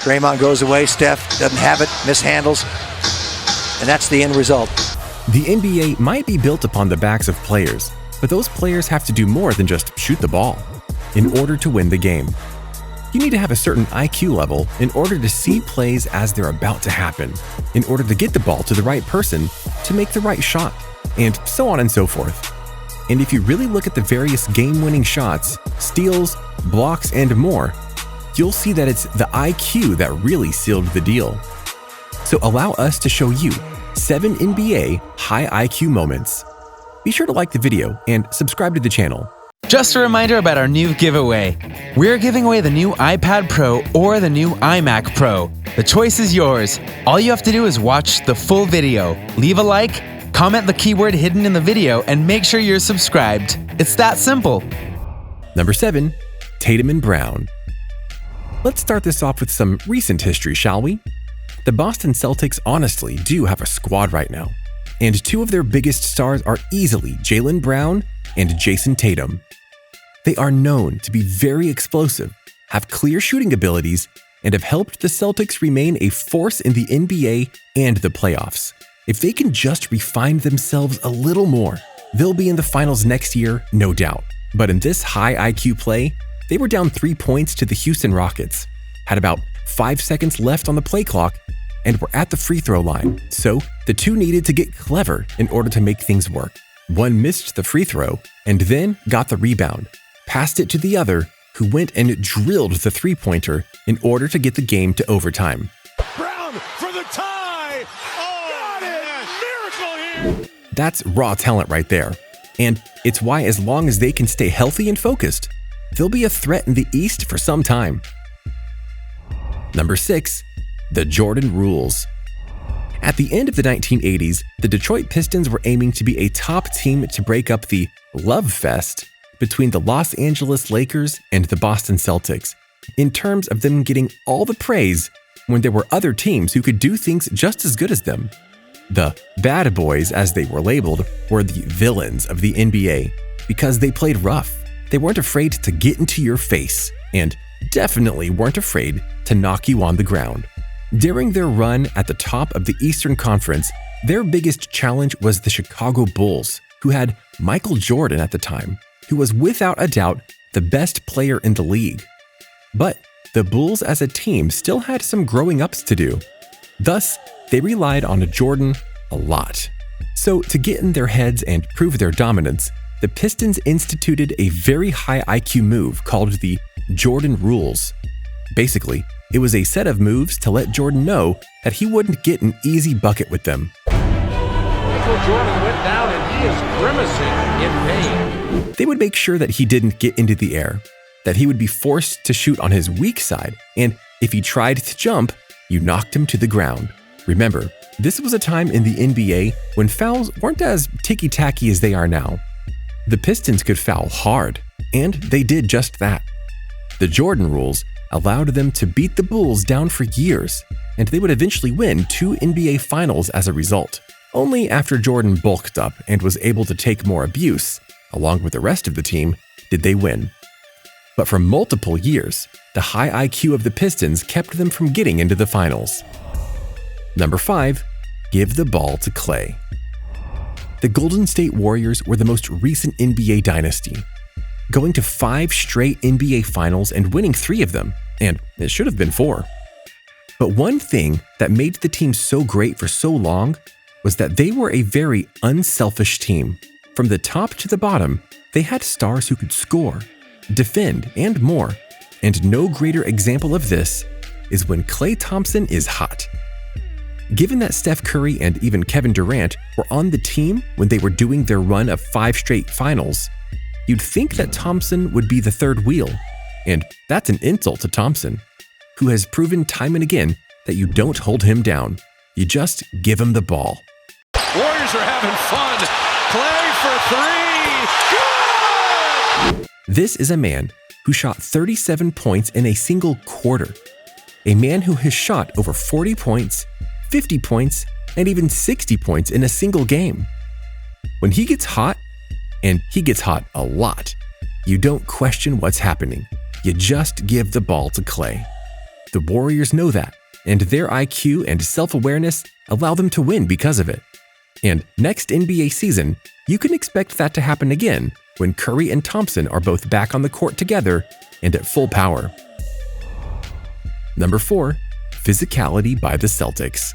Draymond goes away. Steph doesn't have it, mishandles, and that's the end result. The NBA might be built upon the backs of players, but those players have to do more than just shoot the ball in order to win the game. You need to have a certain IQ level in order to see plays as they're about to happen, in order to get the ball to the right person to make the right shot, and so on and so forth. And if you really look at the various game-winning shots, steals, blocks, and more, you'll see that it's the IQ that really sealed the deal. So allow us to show you 7 NBA high IQ moments. Be sure to like the video and subscribe to the channel. Just a reminder about our new giveaway. We're giving away the new iPad Pro or the new iMac Pro. The choice is yours. All you have to do is watch the full video, leave a like, comment the keyword hidden in the video, and make sure you're subscribed. It's that simple. Number 7, Tatum and Brown. Let's start this off with some recent history, shall we? The Boston Celtics honestly do have a squad right now, and 2 of their biggest stars are easily Jaylen Brown and Jason Tatum. They are known to be very explosive, have clear shooting abilities, and have helped the Celtics remain a force in the NBA and the playoffs. If they can just refine themselves a little more, they'll be in the finals next year, no doubt. But in this high IQ play, they were down 3 points to the Houston Rockets, had about 5 seconds left on the play clock, and were at the free throw line. So the 2 needed to get clever in order to make things work. One missed the free throw and then got the rebound, passed it to the other, who went and drilled the three-pointer in order to get the game to overtime. Brown for the tie! Oh, got it! Miracle here! That's raw talent right there. And it's why as long as they can stay healthy and focused, they'll be a threat in the East for some time. Number 6, the Jordan rules. At the end of the 1980s, the Detroit Pistons were aiming to be a top team to break up the love fest between the Los Angeles Lakers and the Boston Celtics, in terms of them getting all the praise when there were other teams who could do things just as good as them. The bad boys, as they were labeled, were the villains of the NBA because they played rough. They weren't afraid to get into your face and definitely weren't afraid to knock you on the ground. During their run at the top of the Eastern Conference, their biggest challenge was the Chicago Bulls, who had Michael Jordan at the time, who was without a doubt the best player in the league. But the Bulls as a team still had some growing ups to do. Thus, they relied on Jordan a lot. So to get in their heads and prove their dominance, the Pistons instituted a very high IQ move called the Jordan Rules. Basically, it was a set of moves to let Jordan know that he wouldn't get an easy bucket with them. Michael Jordan went down and he is grimacing in pain. They would make sure that he didn't get into the air, that he would be forced to shoot on his weak side, and if he tried to jump, you knocked him to the ground. Remember, this was a time in the NBA when fouls weren't as ticky-tacky as they are now. The Pistons could foul hard, and they did just that. The Jordan Rules allowed them to beat the Bulls down for years, and they would eventually win 2 NBA Finals as a result. Only after Jordan bulked up and was able to take more abuse, along with the rest of the team, did they win. But for multiple years, the high IQ of the Pistons kept them from getting into the finals. Number 5, give the ball to Klay. The Golden State Warriors were the most recent NBA dynasty, going to 5 straight NBA Finals and winning 3 of them, and it should have been 4. But one thing that made the team so great for so long was that they were a very unselfish team. From the top to the bottom, they had stars who could score, defend, and more. And no greater example of this is when Klay Thompson is hot. Given that Steph Curry and even Kevin Durant were on the team when they were doing their run of 5 straight finals, you'd think that Thompson would be the third wheel. And that's an insult to Thompson, who has proven time and again that you don't hold him down. You just give him the ball. Warriors are having fun. Klay for 3. Good! This is a man who shot 37 points in a single quarter. A man who has shot over 40 points, 50 points, and even 60 points in a single game. When he gets hot, and he gets hot a lot, you don't question what's happening. You just give the ball to Klay. The Warriors know that, and their IQ and self-awareness allow them to win because of it. And next NBA season, you can expect that to happen again when Curry and Thompson are both back on the court together and at full power. Number 4, physicality by the Celtics.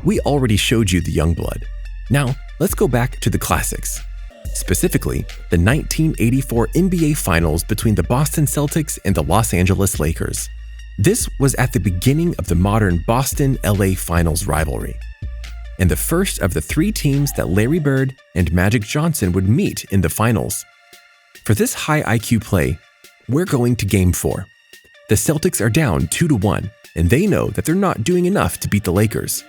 We already showed you the young blood. Now, let's go back to the classics. Specifically, the 1984 NBA Finals between the Boston Celtics and the Los Angeles Lakers. This was at the beginning of the modern Boston-LA Finals rivalry, and the first of the 3 teams that Larry Bird and Magic Johnson would meet in the finals. For this high IQ play, we're going to Game 4. The Celtics are down 2-1, and they know that they're not doing enough to beat the Lakers.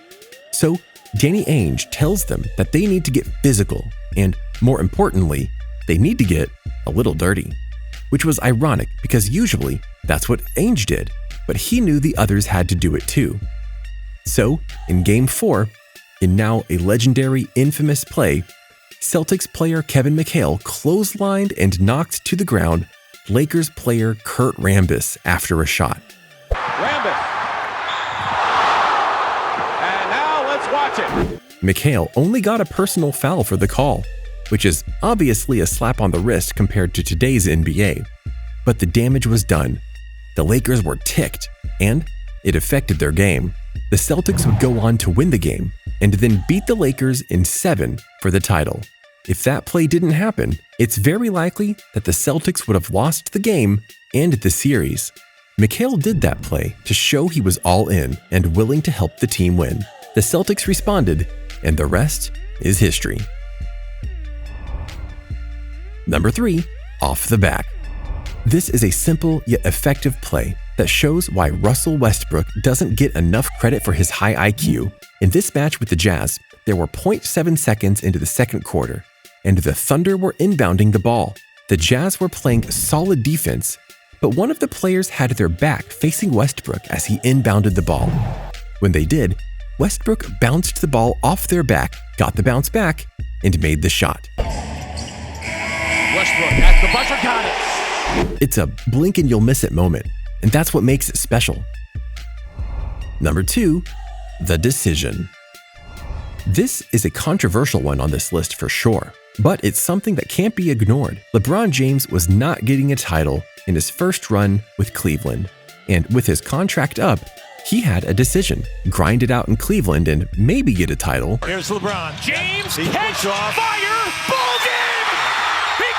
So, Danny Ainge tells them that they need to get physical, and more importantly, they need to get a little dirty. Which was ironic because usually that's what Ainge did, but he knew the others had to do it too. So, in Game 4, in now a legendary, infamous play, Celtics player Kevin McHale clotheslined and knocked to the ground Lakers player Kurt Rambis after a shot. Rambis. And now let's watch it. McHale only got a personal foul for the call, which is obviously a slap on the wrist compared to today's NBA. But the damage was done. The Lakers were ticked, and it affected their game. The Celtics would go on to win the game, and then beat the Lakers in 7 for the title. If that play didn't happen, it's very likely that the Celtics would have lost the game and the series. McHale did that play to show he was all in and willing to help the team win. The Celtics responded, and the rest is history. Number 3, off the back. This is a simple yet effective play that shows why Russell Westbrook doesn't get enough credit for his high IQ. In this match with the Jazz, there were 0.7 seconds into the second quarter, and the Thunder were inbounding the ball. The Jazz were playing solid defense, but one of the players had their back facing Westbrook as he inbounded the ball. When they did, Westbrook bounced the ball off their back, got the bounce back, and made the shot. Westbrook at the buzzer, got it. It's a blink and you'll miss it moment, and that's what makes it special. Number 2, the decision. This is a controversial one on this list for sure, but it's something that can't be ignored. LeBron James was not getting a title in his first run with Cleveland, and with his contract up, he had a decision: grind it out in Cleveland and maybe get a title. Here's LeBron. James, catch, fire, ball game! He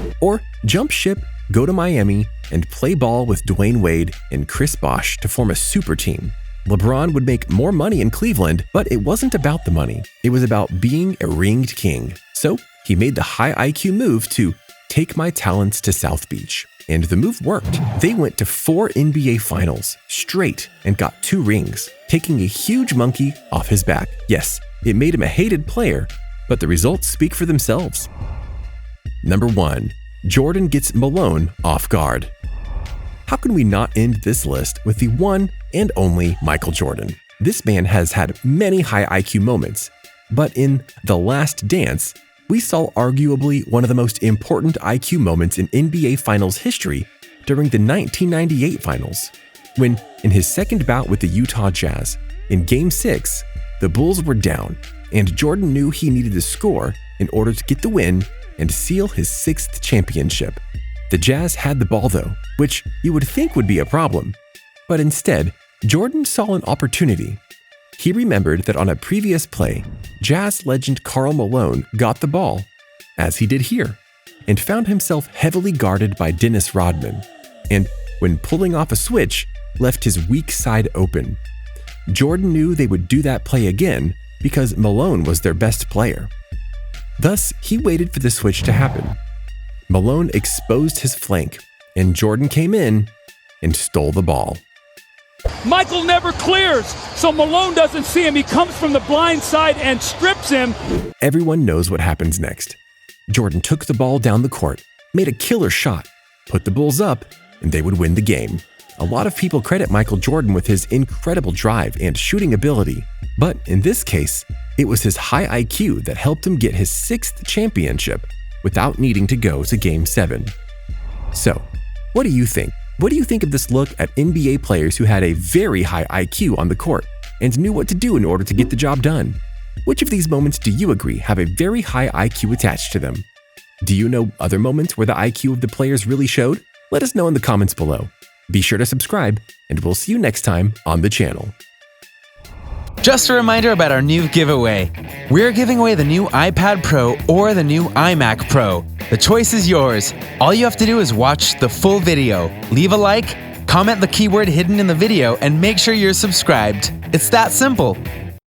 did it! Or jump ship, go to Miami, and play ball with Dwayne Wade and Chris Bosh to form a super team. LeBron would make more money in Cleveland, but it wasn't about the money. It was about being a ringed king. So he made the high IQ move to take my talents to South Beach. And the move worked. They went to 4 NBA Finals straight and got 2 rings, taking a huge monkey off his back. Yes, it made him a hated player, but the results speak for themselves. Number 1, Jordan gets Malone off guard. How can we not end this list with the one and only Michael Jordan? This man has had many high IQ moments, but in The Last Dance, we saw arguably one of the most important IQ moments in NBA Finals history during the 1998 Finals, when, in his second bout with the Utah Jazz, in Game 6, the Bulls were down, and Jordan knew he needed to score in order to get the win and seal his 6th championship. The Jazz had the ball though, which you would think would be a problem, but instead, Jordan saw an opportunity. He remembered that on a previous play, Jazz legend Karl Malone got the ball, as he did here, and found himself heavily guarded by Dennis Rodman, and when pulling off a switch, left his weak side open. Jordan knew they would do that play again because Malone was their best player. Thus, he waited for the switch to happen. Malone exposed his flank, and Jordan came in and stole the ball. Michael never clears, so Malone doesn't see him. He comes from the blind side and strips him. Everyone knows what happens next. Jordan took the ball down the court, made a killer shot, put the Bulls up, and they would win the game. A lot of people credit Michael Jordan with his incredible drive and shooting ability, but in this case, it was his high IQ that helped him get his 6th championship without needing to go to Game 7. So, what do you think? What do you think of this look at NBA players who had a very high IQ on the court and knew what to do in order to get the job done? Which of these moments do you agree have a very high IQ attached to them? Do you know other moments where the IQ of the players really showed? Let us know in the comments below. Be sure to subscribe, and we'll see you next time on the channel. Just a reminder about our new giveaway. We're giving away the new iPad Pro or the new iMac Pro. The choice is yours. All you have to do is watch the full video, leave a like, comment the keyword hidden in the video, and make sure you're subscribed. It's that simple.